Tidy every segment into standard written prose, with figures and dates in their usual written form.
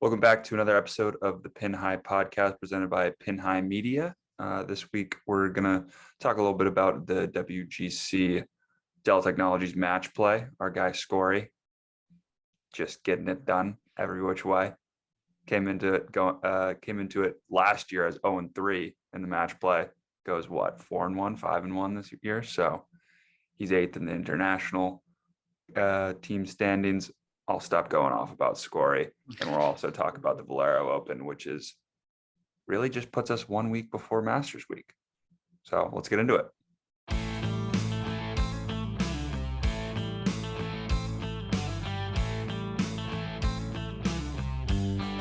Welcome back to another episode of the Pin High podcast presented by Pin High Media. This week, we're going to talk a little bit about the WGC Dell Technologies match play. Our guy Scottie, just getting it done every which way. Came into it last year as 0-3 in the match play. Goes 4-1, 5-1 this year. So he's 8th in the international team standings. I'll stop going off about Scottie, and we'll also talk about the Valero Open, which is really just puts us 1 week before Masters Week. So let's get into it.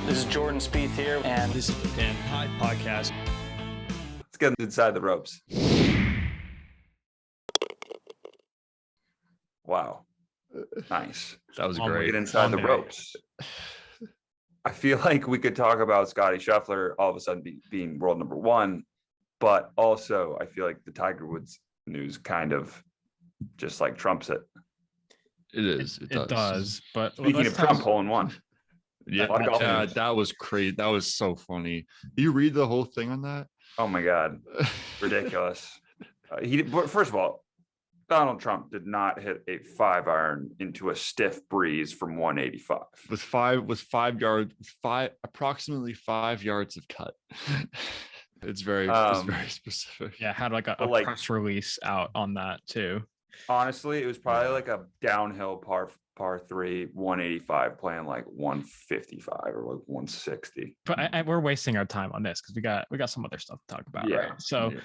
This is Jordan Spieth here, and this is the Pin High podcast. Let's get inside the ropes. Wow. Nice. That was great. Get inside the ropes. I feel like we could talk about Scottie Scheffler all of a sudden being world number one, but also I feel like the Tiger Woods news kind of just like trumps it. It is. It does. But speaking of Trump, hole in one. Yeah, that was crazy. That was so funny. Did you read the whole thing on that? Oh my God, ridiculous. First of all, Donald Trump did not hit a 5-iron into a stiff breeze from 185. Approximately 5 yards of cut. It's very specific. Yeah, had like a press release out on that too. Honestly, it was probably like a downhill par 3, 185 playing like 155 or like 160. But we're wasting our time on this because we got some other stuff to talk about. Yeah. Right? So. Yeah.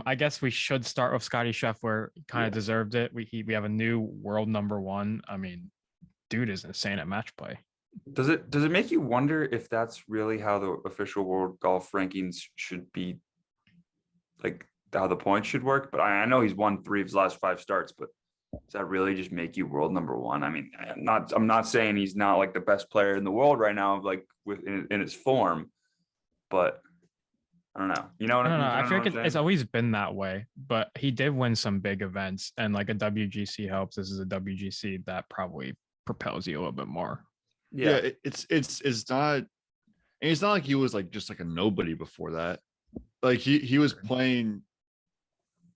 I guess we should start with Scottie Scheffler. Kind of deserved it. We have a new world number one. I mean, dude is insane at match play. Does it make you wonder if that's really how the official world golf rankings should be, like how the points should work? But I know he's won 3 of his last 5 starts, but does that really just make you world number one? I mean, I'm not saying he's not like the best player in the world right now, like in his form, but I don't know. You know what I mean? I feel like it's always been that way, but he did win some big events, and like a WGC helps. This is a WGC that probably propels you a little bit more. Yeah, it's not. And it's not like he was like just like a nobody before that. Like he was playing.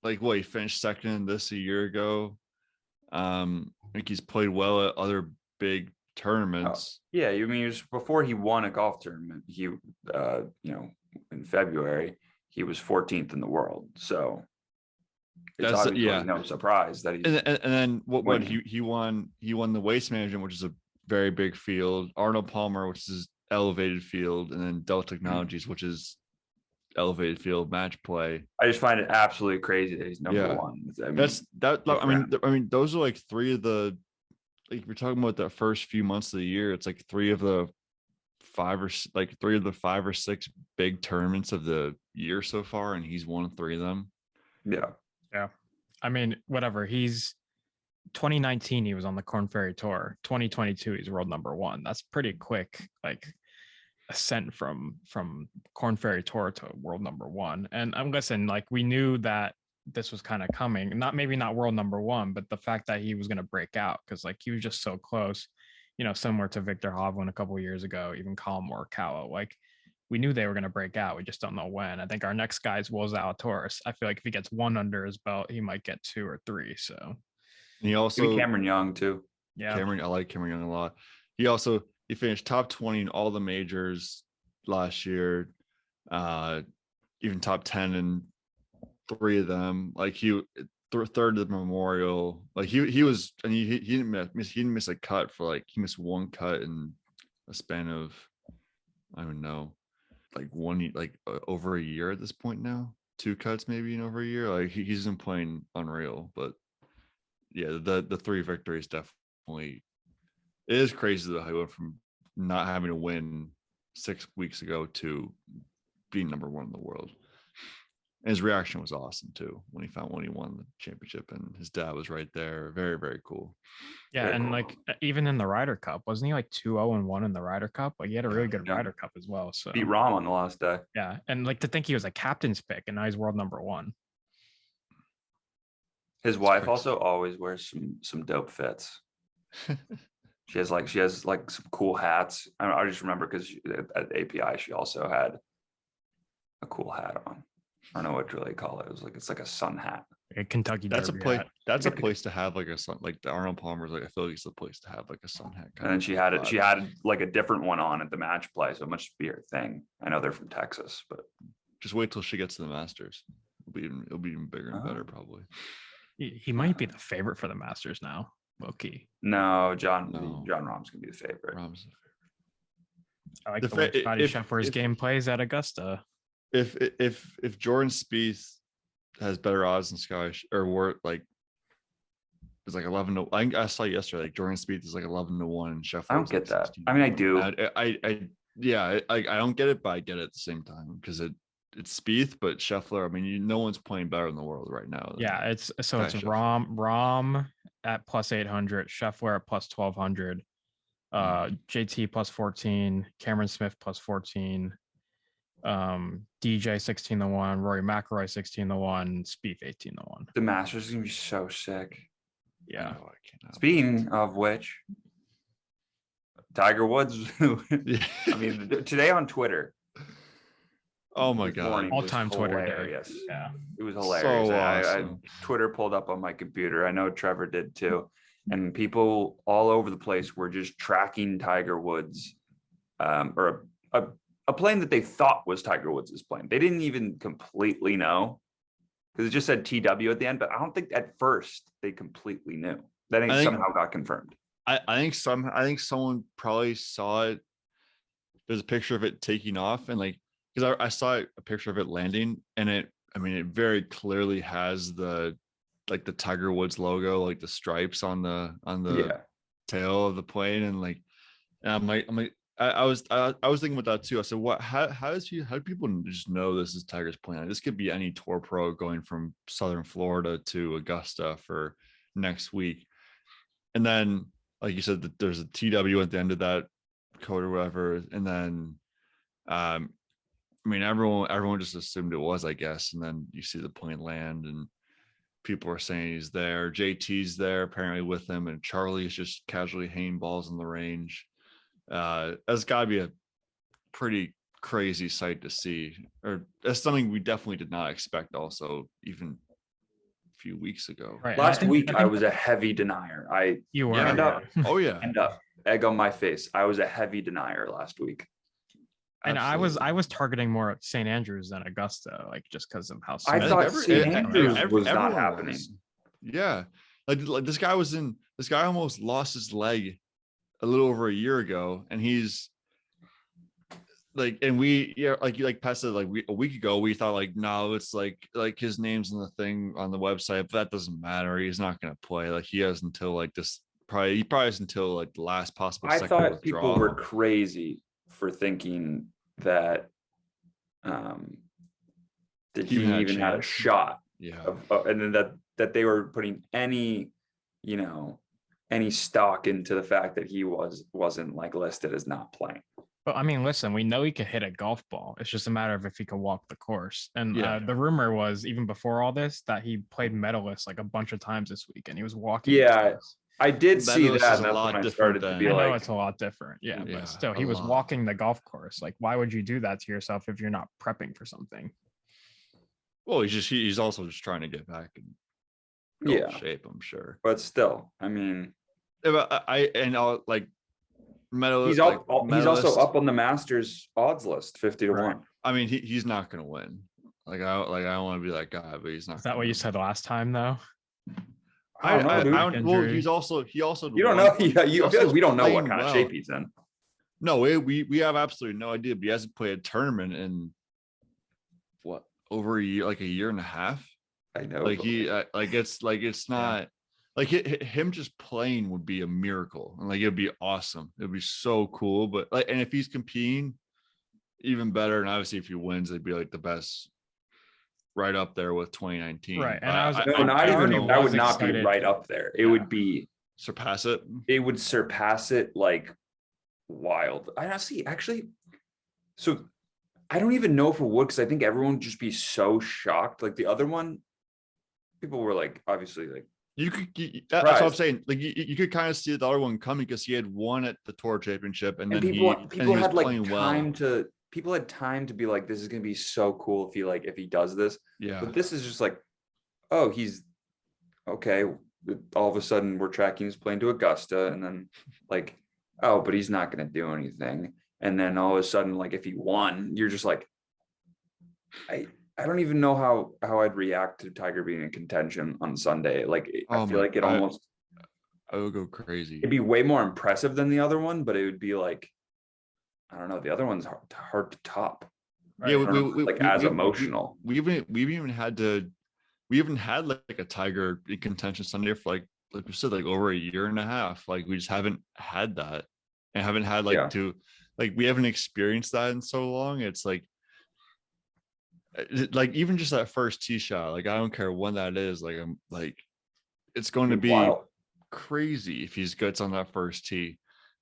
Like he finished second this a year ago. I think he's played well at other big tournaments. Yeah, I mean, before he won a golf tournament, he in February, he was 14th in the world. So it's obviously no surprise that he's and then what he won the Waste Management, which is a very big field, Arnold Palmer, which is elevated field, and then Dell Technologies, which is elevated field match play. I just find it absolutely crazy that he's number one. I mean, those are like 3 of the, like we're talking about the first few months of the year. It's like 3 of the 5 or 6 big tournaments of the year so far, and he's won 3 of them. Yeah. I mean, whatever. He's 2019. He was on the Korn Ferry Tour. 2022, he's world number one. That's pretty quick, like ascent from Korn Ferry Tour to world number one. And I'm guessing like we knew that this was kind of coming. Maybe not world number one, but the fact that he was going to break out because like he was just so close. Similar to Victor Hovland a couple of years ago, even Colin Morikawa. Like, we knew they were going to break out. We just don't know when. I think our next guy is Will Zalatoris. I feel like if he gets 1 under his belt, he might get 2 or 3. So, and he also Cameron Young too. Yeah, I like Cameron Young a lot. He finished top 20 in all the majors last year, even top 10 in 3 of them. Like third of the Memorial, like he was, and he didn't miss a cut for like he missed 1 cut in a span of I don't know, like over a year at this point now. 2 cuts maybe in over a year. Like he's been playing unreal. But yeah, the 3 victories definitely. It is crazy that he went from not having to win 6 weeks ago to being number one in the world. And his reaction was awesome too when he won the championship, and his dad was right there. Very, very cool. Yeah, very and cool. like even in the Ryder Cup, wasn't he like 2-0-1 in the Ryder Cup? Like he had a really good Ryder Cup as well. So beat Rahm on the last day. Yeah, and like to think he was a captain's pick, and now he's world number one. His wife also always wears some dope fits. She has like some cool hats. I just remember because at API she also had a cool hat on. I don't know what to really call it. It's like a sun hat. A Kentucky That's a Derby place. hat. That's a place to have like a sun. Like the Arnold Palmer's. Like I feel like it's a place to have like a sun hat. And then she had it. She had like a different one on at the match play, so it must be her thing. I know they're from Texas, but just wait till she gets to the Masters. It'll be even bigger and better probably. He might be the favorite for the Masters now. Low-key. no, John Rahm's gonna be the favorite. Rahm's I like the way Scottie Scheffler's game plays at Augusta. If Jordan Spieth has better odds than Scottie or like it's like 11 to I saw yesterday like Jordan Spieth is like 11 to 1 and Scheffler. I don't get that. I mean, I do. I don't get it, but I get it at the same time because it's Spieth, but Scheffler. I mean, no one's playing better in the world right now. Yeah, it's Scheffler. Rahm at plus 800, Scheffler at plus 1200, JT plus 14, Cameron Smith plus 14, DJ 16 to 1, Rory McIlroy 16 to 1, Spieth 18 to 1. The Masters is gonna be so sick. Yeah. Oh, I cannot. Speaking of which, Tiger Woods. I mean, today on Twitter. Oh my god! All-time Twitter day. Hilarious. Yeah, it was hilarious. So I awesome. Twitter pulled up on my computer. I know Trevor did too, and people all over the place were just tracking Tiger Woods, or a plane that they thought was Tiger Woods' plane. They didn't even completely know because it just said TW at the end. But I don't think at first they completely knew. That somehow got confirmed. I think someone probably saw it. There's a picture of it taking off, and like because I saw a picture of it landing, and it very clearly has the Tiger Woods logo, like the stripes on the tail of the plane, and I'm like I was thinking about that too. I said, what? How do people just know this is Tiger's plane? This could be any tour pro going from Southern Florida to Augusta for next week, and then like you said, that there's a TW at the end of that code or whatever, and then everyone just assumed it was, I guess, and then you see the plane land, and people are saying he's there. JT's there apparently with him, and Charlie's just casually hanging balls in the range. That's got to be a pretty crazy sight to see, or that's something we definitely did not expect. Also, even a few weeks ago, right. Last week I was a heavy denier. You were. Hand up. Oh yeah, Hand up. Egg on my face. I was a heavy denier last week. And I was targeting more at St. Andrews than Augusta, like just because of how. I thought St. Andrews was not happening. Yeah, like this guy almost lost his leg a little over a year ago, and he's like, and like Pat said, like a week ago we thought like, no, it's like his name's in the thing on the website, but that doesn't matter. He's not going to play. Like he has until like this. He probably has until like the last possible. I thought withdrawal. People were crazy for thinking that he even had a shot. Yeah, and then that they were putting any stock into the fact that he wasn't like listed as not playing. But I mean, listen, we know he could hit a golf ball. It's just a matter of if he could walk the course. And the rumor was even before all this that he played medalist like a bunch of times this week, and he was walking. Yeah, I did see Medalist that. is And a that's lot when I different started to than- be I know like, it's a lot different. Yeah, Yeah, but still, a he was lot. walking the golf course. Like, why would you do that to yourself if you're not prepping for something? well, he's also just trying to get back in shape, I'm sure. but still, I mean, Like medal. he's also up on the Masters odds list, 50 to Right. 1. I mean, he's not going to win. I don't want to be that guy, but he's not. Is that what you said last time, though? I don't know, dude. Well, Injury. he also. You don't know. Yeah, I feel like we don't know what kind of shape he's in. No, we have absolutely no idea. But he hasn't played a tournament in what, over a year, like a year and a half. I know. Like it's not like him just playing would be a miracle, and like it'd be awesome. It'd be so cool. But like, and if he's competing, even better. And obviously, if he wins, it'd be like the best, right up there with 2019. Right, and that would not be right up there. It would be surpass it. It would surpass it like wild. I don't see actually. So I don't even know if it would, because I think everyone would just be so shocked. Like the other one, people were like, obviously, like that's what I'm Surprised. saying. Like you could kind of see the other one coming because he had won at the Tour Championship, and And then people he was had like playing time well. to people had time to be like, this is gonna be so cool if he does this. Yeah, But this is just like, oh, he's okay. All of a sudden we're tracking his plane to Augusta, and then like, oh, but he's not gonna do anything. And then all of a sudden, like if he won, you're just like, I don't even know how I'd react to Tiger being in contention on Sunday. Like I feel like I would go crazy. it'd be way more impressive than the other one, but it would be like, I don't know, the other one's hard to top. Right? Yeah, As emotional. We even had like a Tiger in contention Sunday for like we said, like over a year and a half. Like we just haven't had that, and haven't had we haven't experienced that in so long. It's like even just that first tee shot, like I don't care when that is, like I'm like it's going to be wild. Crazy if he gets on that first tee.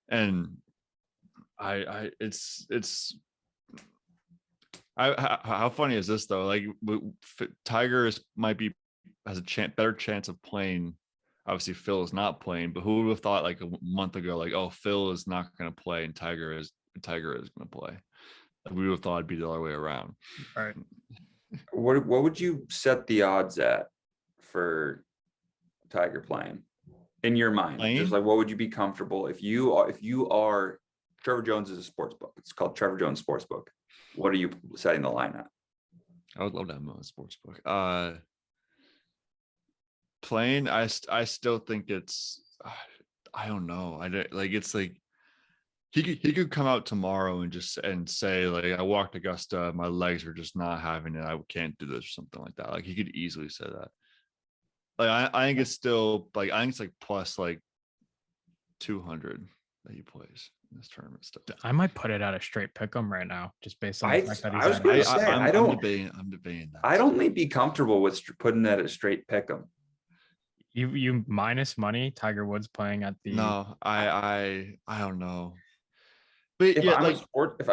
And how funny is this though? Like Tigers has a better chance of playing. Obviously Phil is not playing, but who would have thought like a month ago, like, oh, Phil is not going to play and Tiger is going to play. Like, we would have thought it'd be the other way around. All right. What would you set the odds at for Tiger playing in your mind? Just like, what would you be comfortable if you are Trevor Jones is a sports book. It's called Trevor Jones Sportsbook. What are you setting the line at? I would love to have him on a sports book. Playing, I still think it's I don't know. It's like he could come out tomorrow and say like, I walked Augusta, my legs are just not having it. I can't do this or something like that. Like he could easily say that. Like I think it's still like it's like plus like 200 that he plays in this tournament stuff. I might put it at a straight pick 'em right now, just based on the fact that he's I'm debating that. I'd only be comfortable with putting that at a straight pick 'em. You minus money, Tiger Woods playing at the. No, I don't know. But if yeah, I'm like a sport, if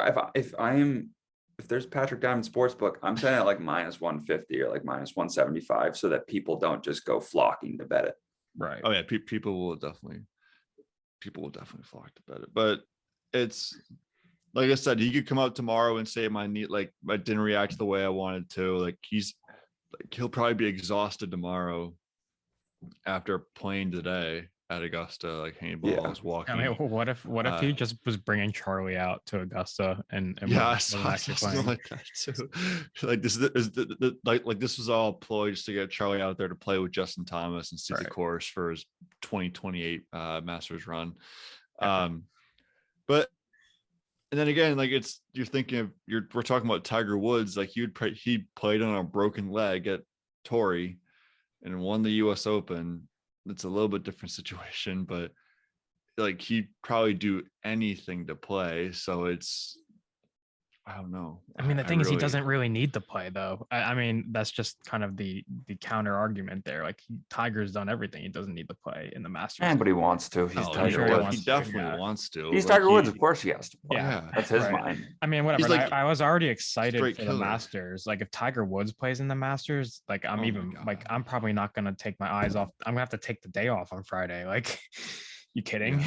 there's Patrick Diamond Sportsbook, I'm setting it like minus 150 or like minus 175 so that people don't just go flocking to bet it. Right. Oh yeah, people will definitely flock to bet it. But it's like I said, he could come out tomorrow and say I didn't react the way I wanted to. Like he'll probably be exhausted tomorrow after playing today at Augusta, like hanging balls, walking. I mean, what if he just was bringing Charlie out to Augusta and I saw something like that too. Like this is like this was all ploy just to get Charlie out there to play with Justin Thomas and see the course for his 2028 Masters run. But and then again, like you're thinking we're talking about Tiger Woods, like he played on a broken leg at Torrey and won the US Open. It's a little bit different situation, but like he'd probably do anything to play. So I don't know. I mean, the thing is, he doesn't really need to play, though. I mean, that's just kind of the counter argument there. Like Tiger's done everything; he doesn't need to play in the Masters. But he wants to. He's Tiger Woods. He definitely wants to. He's Tiger Woods. Of course, he has to play. Yeah, that's his mind. I mean, whatever. Like, I was already excited for killer. the Masters. Like, if Tiger Woods plays in the Masters, like I'm probably not gonna take my eyes off. I'm gonna have to take the day off on Friday. Like, you kidding?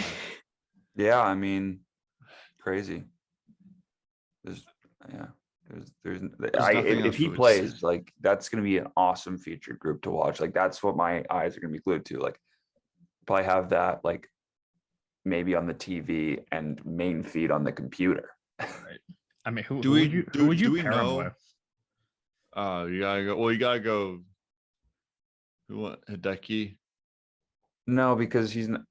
Yeah, I mean, crazy. If he plays, like that's going to be an awesome featured group to watch. Like that's what my eyes are going to be glued to. Like probably have that like maybe on the TV and main feed on the computer. Right. I mean, who would you pair him with? You gotta go. Well, you gotta go. Who want Hideki? No, because he's not.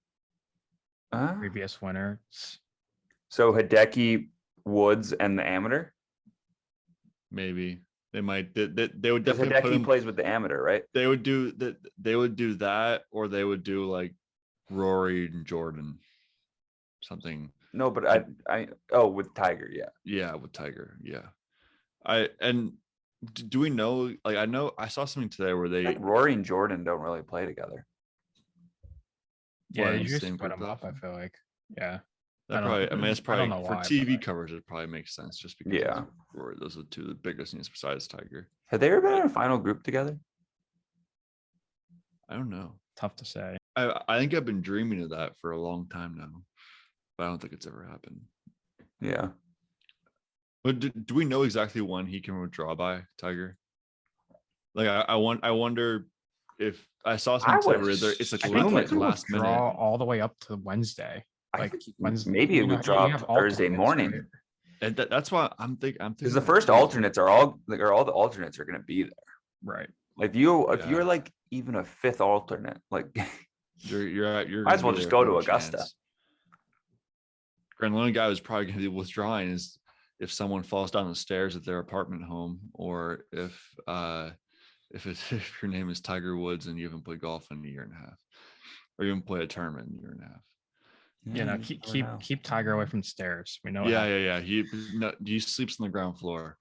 Previous winners. So Hideki, Woods, and the amateur. Maybe they might. They would definitely. Hideki plays with the amateur, right? They would do that. They would do that, or they would do like Rory and Jordan, something. No, but with Tiger, yeah, with Tiger, yeah. Do we know? Like, I saw something today where they Rory and Jordan don't really play together. Yeah, you just split them up. I feel like, yeah. It's probably for TV coverage. It probably makes sense just because Rory, those are two of the biggest names besides Tiger. Have they ever been in a final group together? I don't know. tough to say. I think I've been dreaming of that for a long time now, but I don't think it's ever happened. Yeah. But do we know exactly when he can withdraw by, Tiger? Like I wonder if I saw something I today where would it's like I think assume he it can last withdraw minute. all the way up to Wednesday. I Like think Wednesday, maybe it you know, would you drop have Thursday alternates, morning. right? And that's why I'm Because thinking the first alternates are all the alternates are going to be there. Right. Like if Yeah. you're like even a fifth alternate, like you're might as well gonna be just there go for to no Augusta. chance. And the only guy who's probably going to be withdrawing is if someone falls down the stairs at their apartment home, or if if your name is Tiger Woods and you haven't played golf in a year and a half, or you haven't played a tournament in a year and a half. You know, keep Tiger away from stairs. We know. Yeah. He sleeps on the ground floor.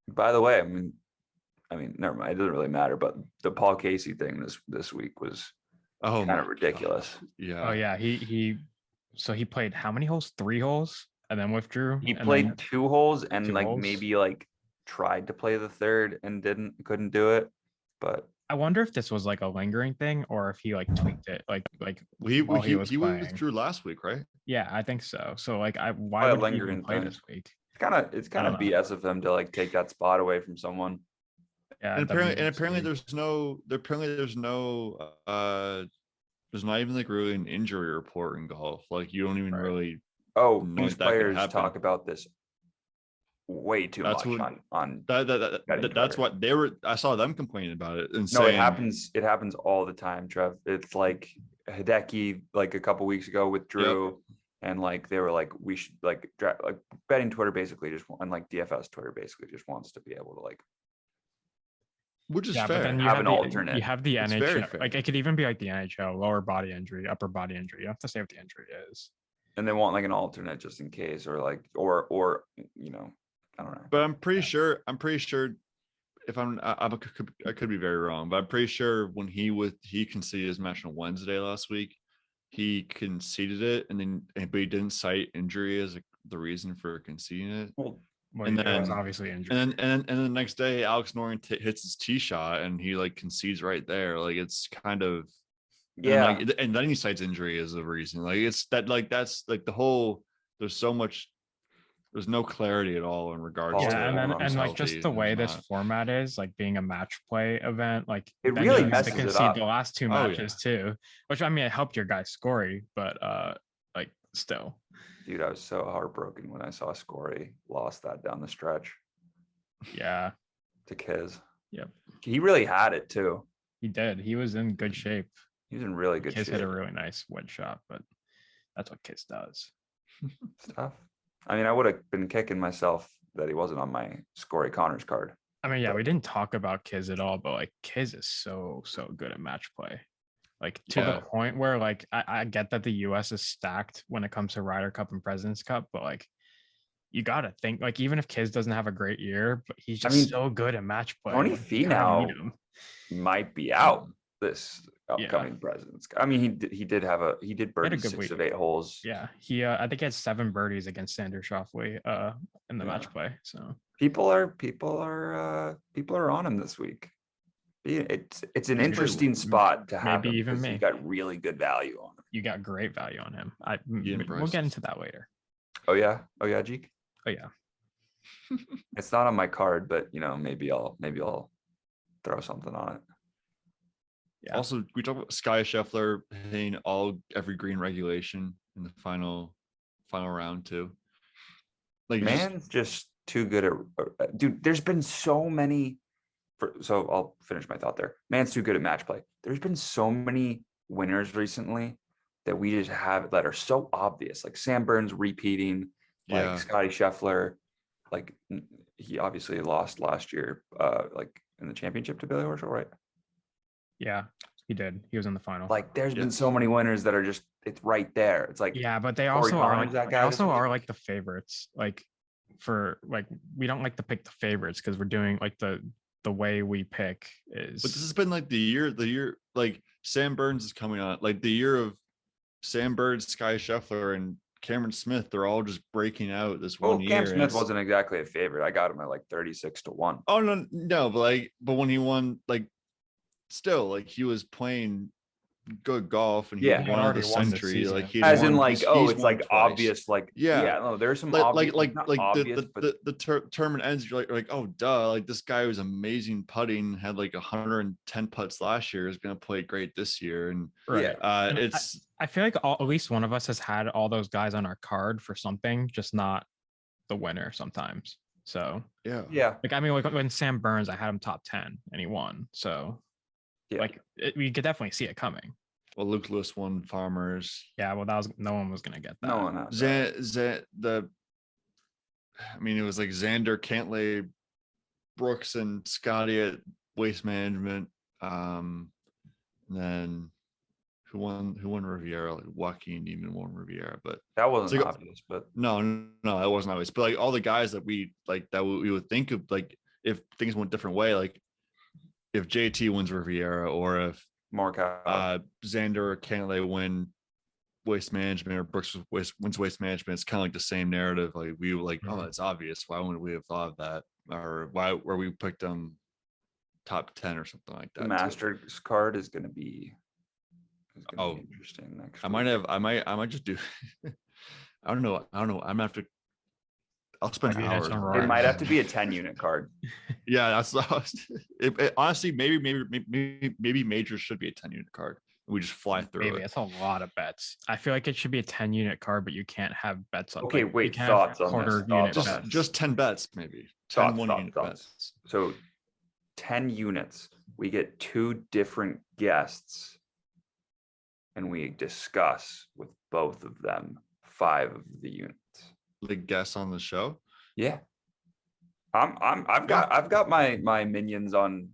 By the way, I mean, never mind. It doesn't really matter. But the Paul Casey thing this week was kind of ridiculous. Yeah. Oh yeah, so he played how many holes? 3 holes, and then withdrew. He and played then 2 holes and 2 like holes? maybe like tried to play the third and couldn't do it. But I wonder if this was like a lingering thing or if he like tweaked it, like he while he was playing. withdrew last week, right? Yeah, I think so. So like, why Probably a would he even lingering play thing. this week? It's kind of don't know. BS of him to like take that spot away from someone. Yeah, And apparently WBC. there's not even like really an injury report in golf. Like you don't even Right. really Oh, know news that could players happen. talk about this way too That's much what- on that's what they were. I saw them complaining about it and No, saying it happens all the time, Trev. It's like Hideki like a couple weeks ago withdrew and like they were like we should like betting Twitter basically just and like DFS Twitter basically just wants to be able to like, which is Yeah, fair. but then you Have have an the, alternate. You have the It's very NHL. fair. Like it could even be like the NHL, lower body injury, upper body injury. You have to say what the injury is. and they want like an alternate just in case or like or you know, I don't know. But I'm pretty sure if I could be very wrong, but I'm pretty sure when he conceded his match on Wednesday last week, he conceded it but he didn't cite injury as the reason for conceding it. Well, And then it was then- obviously injured. And then the next day, Alex Noren hits his tee shot and he like concedes right there. Like it's kind of yeah. and then he cites injury as a reason. Like it's that like that's like the whole. There's no clarity at all in regards to Yeah, and then who's like just healthy the and way who's this not. format is, like being a match play event, like It then really you have to messes it concede up. the last 2 Oh, matches too. Which I mean, it helped your guy Scory, but like still. Dude, I was so heartbroken when I saw Scory lost that down the stretch Yeah, to Kiz. Yep. He really had it too. he did. He was in good shape. He was in really good Kiss shape. hit a really nice wedge shot, but that's what Kiss does. Stuff. I mean, I would have been kicking myself that he wasn't on my Scory Connors card. I mean, yeah, we didn't talk about Kiz at all, but like Kiz is so good at match play. Like to the point where like I get that the US is stacked when it comes to Ryder Cup and President's Cup, but like you gotta think like even if Kiz doesn't have a great year, but he's just so good at match play. Tony like, you kinda Finau need him. might be out this Yeah. upcoming President's Cup. I mean, he did birdie good 6 week. of 8 holes. Yeah, he I think he had 7 birdies against Sander Schauffele in the match play. So People are on him this week. It's an interesting spot to have maybe him even 'cause me. you got really good value on him. you got great value on him. We'll Bryce. get into that later. Oh yeah, Jeek. Oh yeah. It's not on my card, but you know, maybe I'll throw something on it. Yeah. Also, we talk about Scottie Scheffler hitting every green regulation in the final round too. Like Man's just too good at dude. There's been so many. So I'll finish my thought there. Man's too good at match play. There's been so many winners recently that we just have that are so obvious. Like Sam Burns repeating, like Scottie Scheffler, like he obviously lost last year, like in the championship to Billy Horschel, right? Yeah, he did. He was in the final. Like there's been so many winners that are just it's right there. It's like yeah, but they Corey also are Connors, like, that guy this week. like the favorites. Like for like we don't like to pick the favorites because we're doing like the way we pick is. But this has been like the year like Sam Burns is coming on, like the year of Sam Burns, Scottie Scheffler, and Cameron Smith. They're all just breaking out this one year. Cam Smith wasn't exactly a favorite. I got him at like 36-1. Oh no, but when he won, like still, like, he was playing good golf and he Yeah. He won already the won this century. Like, season. he As in, won, like, oh, he's it's won like twice. obvious. Like, Yeah. no, there's some like obvious, like obvious, but the tournament ends, you're like, oh duh, like, this guy was amazing putting, had like 110 putts last year, is going to play great this year. And Right. And it's I feel like at least one of us has had all those guys on our card for something, just not the winner sometimes. So yeah, like, I mean, like when Sam Burns, I had him top 10 and he won. So yeah. like we could definitely see it coming. well, Luke Lewis won Farmers. Yeah, well, no one was gonna get that. No one has that. I mean, it was like Xander, Cantlay, Brooks, and Scottie at Waste Management. And then who won Riviera? Like Joaquin even won Riviera, but That wasn't like, obvious, but no, that wasn't obvious. But like all the guys that we would think of, like, if things went different way, like if JT wins Riviera, or if Mark out. Xander or Cantlay win Waste Management, or Brooks wins Waste Management, it's kind of like the same narrative. Like, we were like, oh, it's obvious. Why wouldn't we have thought of that? Or why were we picked them top 10 or something like that? The Masters card is going to be interesting next week. I might just do I don't know. I'm gonna have to. I'll spend Maybe that's hours. on It Right. might have to be a 10-unit card. Yeah, that's honestly, maybe majors should be a 10-unit card. We just fly through Maybe it. it's a lot of bets. I feel like it should be a 10-unit card, but you can't have bets on. Okay, like, wait, you can't have thoughts on this, quarter thoughts unit on bets. this. Just 10 bets, maybe 10 1-unit bets. So 10 units, we get 2 different guests and we discuss with both of them 5 of the units. The guests on the show. Yeah. I've got my minions on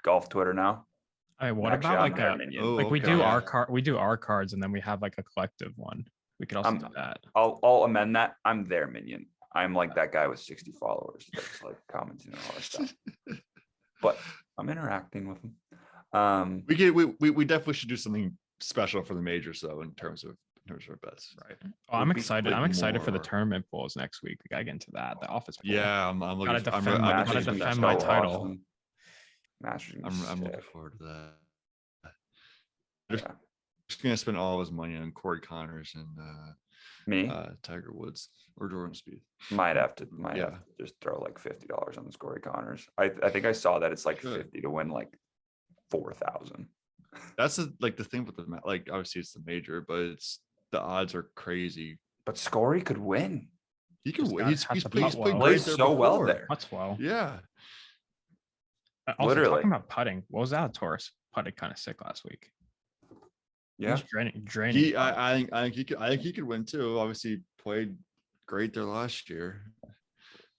golf Twitter now. I mean, what Actually, about I'm like their a minion. Oh, like we okay. do Yeah. our cards and then we have like a collective one. We could also do that. I'll amend that. I'm their minion. I'm like that guy with 60 followers that's like commenting on all this stuff. But I'm interacting with them. We definitely should do something special for the majors, though, in terms of bets. Right. Oh, I'm Would be excited. like I'm excited for the more- tournament pools next week. We gotta get into that. The office pool. Yeah, I'm Gotta looking. defend I'm, my- I'm, gotta I'm, defend my title. Awesome. Masters gonna be I'm looking sick. forward to that. Yeah. Just gonna spend all of his money on Corey Connors and Me Tiger Woods or Jordan Spieth. might have to Yeah. just throw like $50 on the Scottie Connors. I think I saw that it's like Good. 50 to win like 4,000. That's like the thing with like obviously it's the major, but it's the odds are crazy. But Scottie could win. He can Just win. gotta He's have to played putt well. great Plays there so well before. there. That's well. Yeah, Also, Literally. talking about putting, what was that? Taurus putted kind of sick last week. Yeah. He's draining. he. I think he could. I think he could win too. Obviously, played great there last year.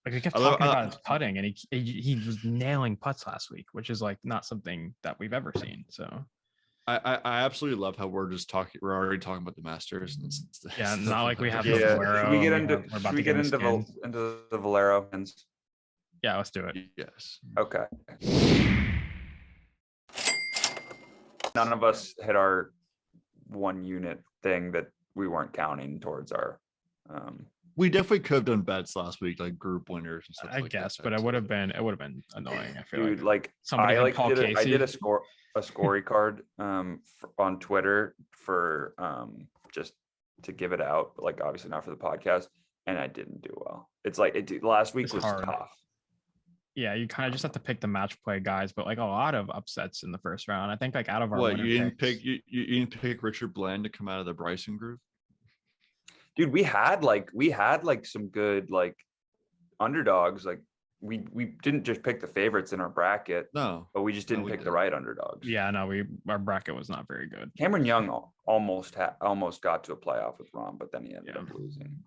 Like we kept I love- talking about his putting, and he was nailing putts last week, which is like not something that we've ever seen. So I absolutely love how we're just talking. We're already talking about the Masters. And yeah, not like we have the Yeah. Valero. Should we get and into we're about should we to get get into skins. into the Valero pins? Yeah, let's do it. Yes. Okay. None of us hit our 1 unit thing that we weren't counting towards our We definitely could have done bets last week, like group winners and stuff. I like guess, that, but it too. would have been annoying. I feel dude, like like somebody I like like Paul did I Casey. did a Scottie card on Twitter for just to give it out, but like obviously not for the podcast, and I didn't do well. It's like last week It's was hard. tough. Yeah, you kind of just have to pick the match play guys, but like a lot of upsets in the first round. I think like out of our What winner you didn't picks- pick? You didn't pick Richard Bland to come out of the Bryson group? Dude, we had like some good like underdogs. Like we didn't just pick the favorites in our bracket, No. but we just didn't we pick the didn't. right underdogs. Yeah, no, our bracket was not very good. Cameron Young almost got to a playoff with Ron, but then he ended Yeah. up losing.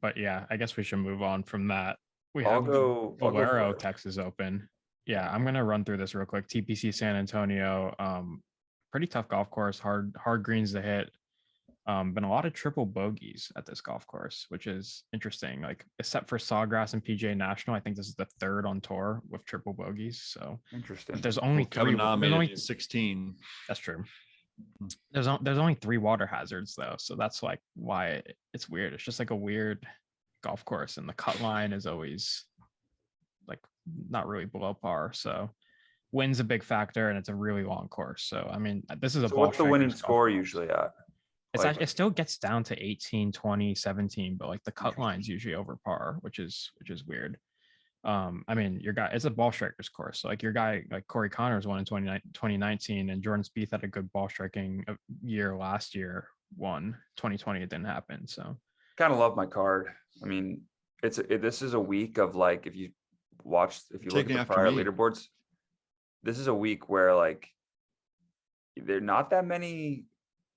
But yeah, I guess we should move on from that. We I'll have go Valero first. Texas Open. Yeah, I'm gonna run through this real quick. TPC San Antonio, pretty tough golf course, hard greens to hit. Been a lot of triple bogeys at this golf course, which is interesting. Like except for Sawgrass and PGA National, I think this is the 3rd on tour with triple bogeys. So Interesting. but there's only Kevin three. Na There's made only, it 16. that's true. There's only 3 water hazards though, so that's like why it's weird. It's just like a weird golf course, and the cut line is always like not really below par. So wind's a big factor, and it's a really long course. So I mean, this is a So ball what's the winning striker's golf score course. usually at? It's Like, actually, it still gets down to 18, 20, 17, but like the cut line's usually over par, which is weird. I mean, your guy, it's a ball strikers course. So like your guy, like Corey Connors won in 2019, and Jordan Spieth had a good ball striking year last year, won 2020. It didn't happen. So kind of love my card. I mean, this is a week of like, if you look Taking at the after prior me. leaderboards, this is a week where like there are not that many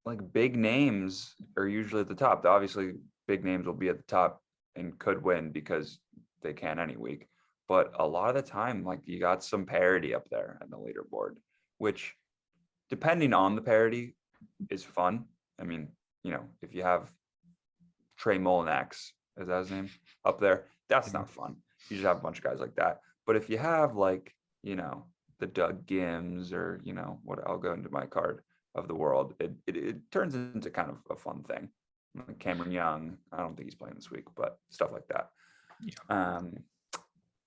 like big names are usually at the top. Obviously, big names will be at the top and could win because they can any week. But a lot of the time, like you got some parity up there on the leaderboard, which depending on the parity is fun. I mean, if you have Trey Molinax, is that his name, up there, that's not fun. You just have a bunch of guys like that. But if you have like, the Doug Gims or, what I'll go into my card of the world, it turns into kind of a fun thing. Like Cameron Young, I don't think he's playing this week, but stuff like that. yeah.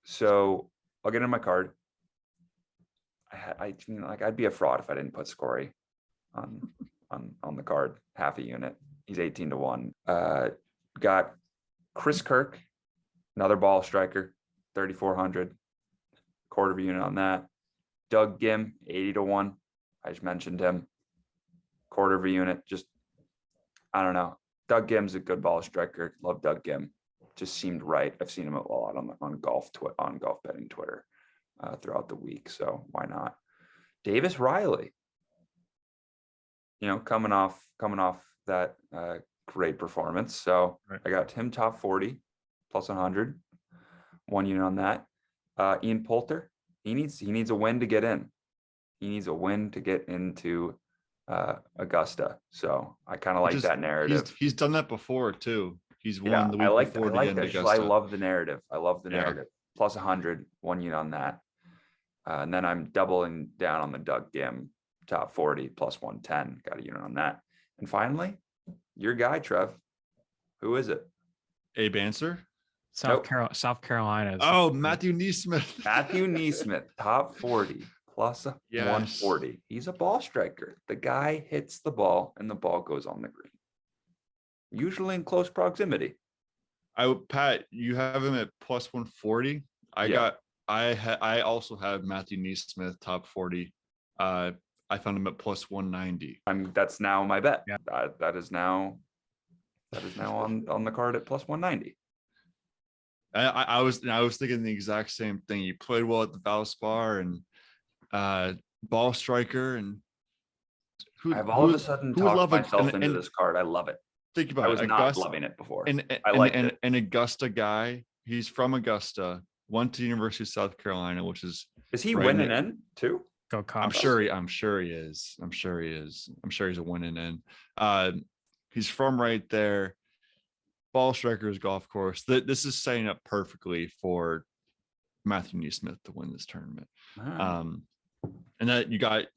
So I'll get in my card. I'd be a fraud if I didn't put Scottie on the card, half a unit. He's 18 to 1. Got Chris Kirk, another ball striker, 3,400, quarter of a unit on that. Doug Gim, 80 to 1. I just mentioned him, quarter of a unit. Just, I don't know. Doug Gim's a good ball striker. Love Doug Gim. Just seemed right. I've seen him a lot on golf betting Twitter throughout the week. So why not? Davis Riley, coming off that great performance. So Right. I got him top 40 plus 100, 1 unit on that. Ian Poulter, he needs a win to get in. He needs a win to get into Augusta. So I kind of like that narrative. He's done that before too. He's won the week before to I get into that. Augusta. I love the narrative. Plus 100, 1 unit on that. And then I'm doubling down on the Doug Gim top 40 plus 110. Got a unit on that. And finally, your guy, Trev. Who is it? Abe Answer. South Carolina. Oh, Matthew Neesmith. Matthew Neesmith, top 40 plus 140. He's a ball striker. The guy hits the ball and the ball goes on the green. Usually in close proximity. Pat, you have him at plus 140. I also have Matthew Neesmith top 40. I found him at plus 190. That's now my bet. Yeah. That is now on the card at plus 190. I was thinking the exact same thing. He played well at the Valspar and ball striker, and I've all of a sudden talked myself into this card. I love it. Think about I it. was not loving it before. I liked it. An Augusta guy. He's from Augusta. Went to the University of South Carolina, which is he winning in too? Go Cops. I'm sure he is. I'm sure he's a winning in. He's from right there. Ball strikers golf course. This is setting up perfectly for Matthew Neesmith to win this tournament. And that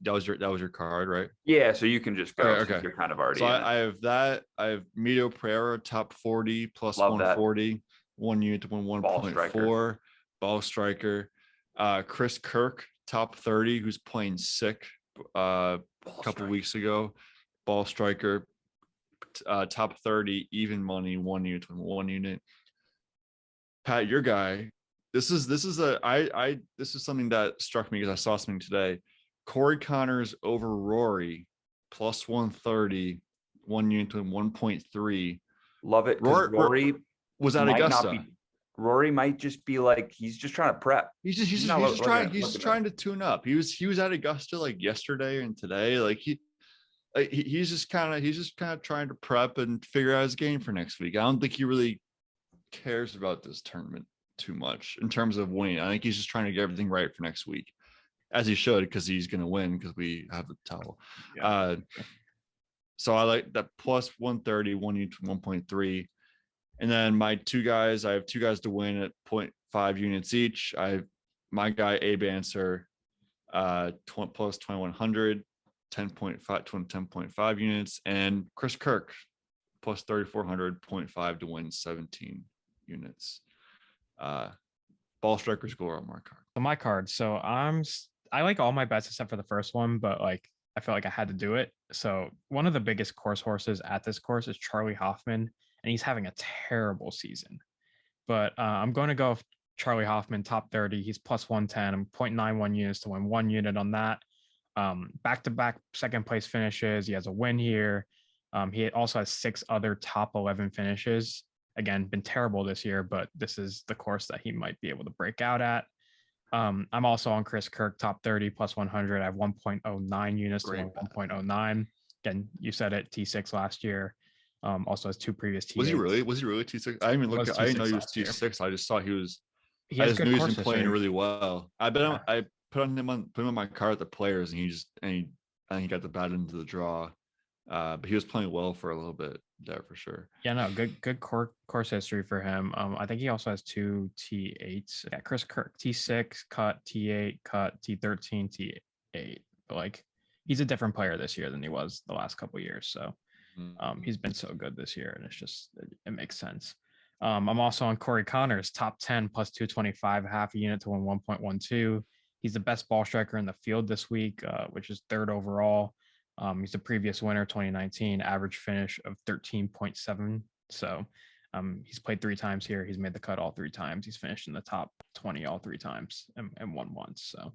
was your card, right? Yeah, so you can just go. Okay. You're kind of already. So I have that. I have Mito Pereira top 40 plus Love 140, that. 1 unit to win 1.4. Ball striker. Chris Kirk top 30, who's playing sick a couple weeks ago. Ball striker. Top 30, even money, 1 unit to 1 unit. Pat, your guy. This is something that struck me because I saw something today. Corey Connors over Rory plus 130, 1 unit to 1.3. Love it. Rory was at Augusta. Rory might just be like, he's just trying to prep. He's just trying to tune up. He was at Augusta like yesterday and today. Like he's just kind of trying to prep and figure out his game for next week. I don't think he really cares about this tournament too much in terms of winning. I think he's just trying to get everything right for next week, as he should, because he's going to win because we have the towel. Yeah. So I like that plus 130, 1 unit to 1.3. And then my two guys, I have two guys to win at 0.5 units each. I have my guy Abe Answer plus 2,100, 10.5 units, and Chris Kirk plus 3,400, 0.5 to win 17 units. Ball strikers go on my card. So my card. So I like all my bets except for the first one, but like I felt like I had to do it. So one of the biggest course horses at this course is Charlie Hoffman, and he's having a terrible season. But I'm going to go with Charlie Hoffman, top 30. He's plus 110. I'm 0.91 units to win 1 unit on that. Back-to-back second place finishes. He has a win here. He also has 6 other top 11 finishes. Again, been terrible this year, but this is the course that he might be able to break out at. I'm also on Chris Kirk, top 30 plus 100. I have 1.09 units to win 1.09. Again, you said it, T6 last year. Also has 2 previous T8s. Was he really? Was he really T6? I didn't even look. I didn't know he was T6. I just saw he was. I just knew he was playing really well. I bet him. I put him on my card at the Players, and he got the bat into the draw. But he was playing well for a little bit there for sure. Yeah, no, good course history for him. I think he also has 2 T8s. Yeah, Chris Kirk, T6, cut, T8, cut, T13, T8. But like he's a different player this year than he was the last couple of years. So he's been so good this year, and it's just it makes sense. I'm also on Corey Connors, top 10 plus 225, half a unit to win 1.12. He's the best ball striker in the field this week, which is 3rd overall. He's the previous winner, 2019, average finish of 13.7. So he's played 3 times here. He's made the cut all 3 times. He's finished in the top 20 all 3 times and won once. So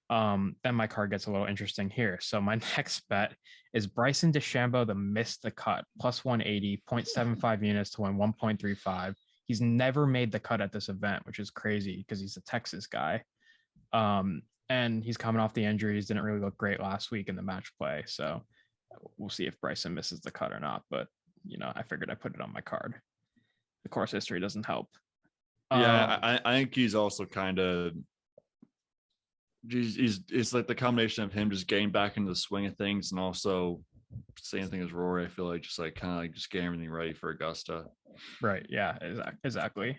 then my card gets a little interesting here. So my next bet is Bryson De Chambeau to miss the cut, plus 180, 0.75 units to win 1.35. He's never made the cut at this event, which is crazy because he's a Texas guy. And he's coming off the injuries, didn't really look great last week in the match play. So we'll see if Bryson misses the cut or not. But, I figured I put it on my card. The course history doesn't help. Yeah, I think he's also kind of, it's like the combination of him just getting back into the swing of things and also same thing as Rory. I feel like just like kind of like just getting everything ready for Augusta. Right. Yeah, exactly.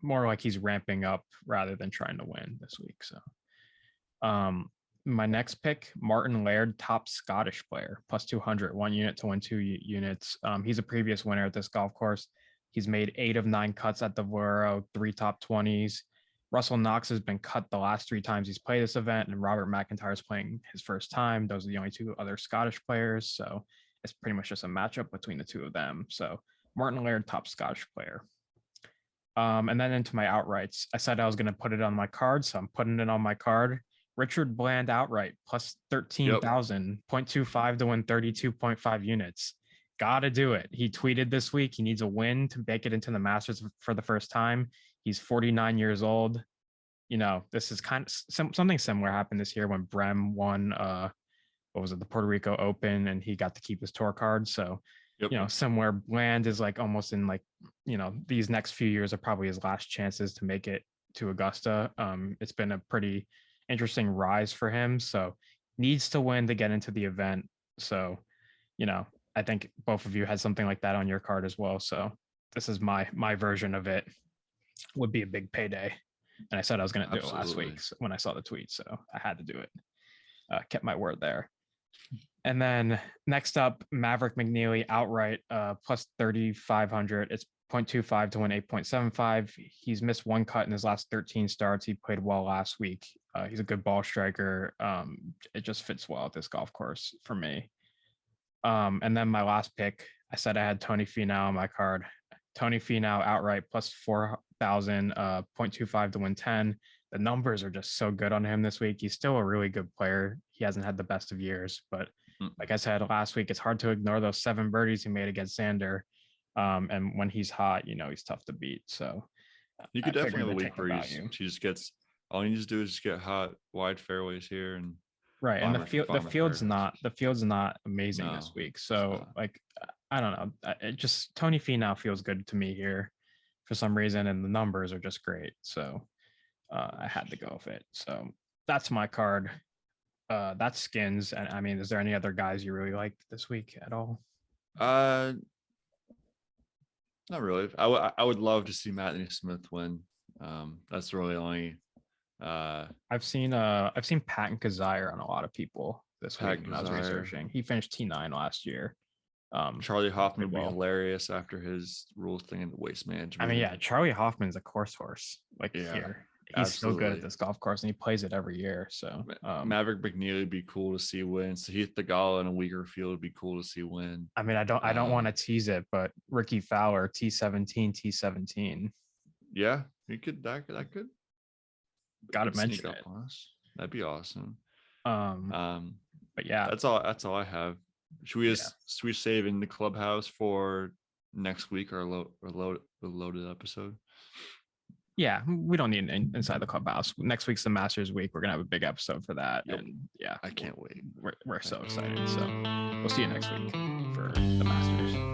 More like he's ramping up rather than trying to win this week. So my next pick, Martin Laird, top Scottish player, plus 200, 1 unit to win 2 units. He's a previous winner at this golf course. He's made 8 of 9 cuts at the Valero, 3 top 20s. Russell Knox has been cut the last 3 times he's played this event, and Robert McIntyre is playing his first time. Those are the only 2 other Scottish players. So it's pretty much just a matchup between the 2 of them. So Martin Laird, top Scottish player. And then into my outrights, I said I was going to put it on my card, so I'm putting it on my card. Richard Bland outright, plus 13,000, 0.25 to win 32.5 units. Gotta do it. He tweeted this week he needs a win to make it into the Masters for the first time. He's 49 years old. This is kind of something similar happened this year when Brem won, the Puerto Rico Open, and he got to keep his tour card. So, somewhere Bland is like almost in like, these next few years are probably his last chances to make it to Augusta. It's been a pretty interesting rise for him. So needs to win to get into the event. So, I think both of you had something like that on your card as well. So this is my version of it. Would be a big payday. And I said I was going to do it last week when I saw the tweet. So I had to do it. Kept my word there. And then next up, Maverick McNealy outright, plus 3,500. It's 0.25 to win 8.75. He's missed 1 cut in his last 13 starts. He played well last week. He's a good ball striker. It just fits well at this golf course for me. And then my last pick, I said I had Tony Finau on my card. Tony Finau outright plus 4,000, 0.25 to win 10. The numbers are just so good on him this week. He's still a really good player. He hasn't had the best of years, but like I said last week, it's hard to ignore those 7 birdies he made against Xander. And when he's hot, he's tough to beat. So you could definitely have a week where he just gets, all you need to do is just get hot, wide fairways here and right. And the field's not amazing this week. So like, I don't know. It just, Tony Finau feels good to me here for some reason. And the numbers are just great. So I had to go with it. So that's my card. That's Skins. And I mean, is there any other guys you really liked this week at all? Not really. I would love to see Matt Smith win. That's really only. I've seen Patton Kazire on a lot of people this week when I was researching. He finished T9 last year. Charlie Hoffman would be hilarious after his rules thing in the waste management. I mean, yeah, Charlie Hoffman's a course horse. Like here, He's so good at Absolutely. this golf course, and he plays it every year. So Maverick McNealy would be cool to see win. Sahith Theegala in a weaker field would be cool to see win. I mean, I don't want to tease it, but Ricky Fowler, T17. Yeah, he could that could Gotta could sneak mention up it. on us. That'd be awesome. But yeah, That's all I have. Should we save in the clubhouse for next week or loaded episode? yeah, we don't need an inside the clubhouse. Next week's the Masters week. We're gonna have a big episode for that. Yep. And yeah, I can't wait. We're so excited. So we'll see you next week for the Masters.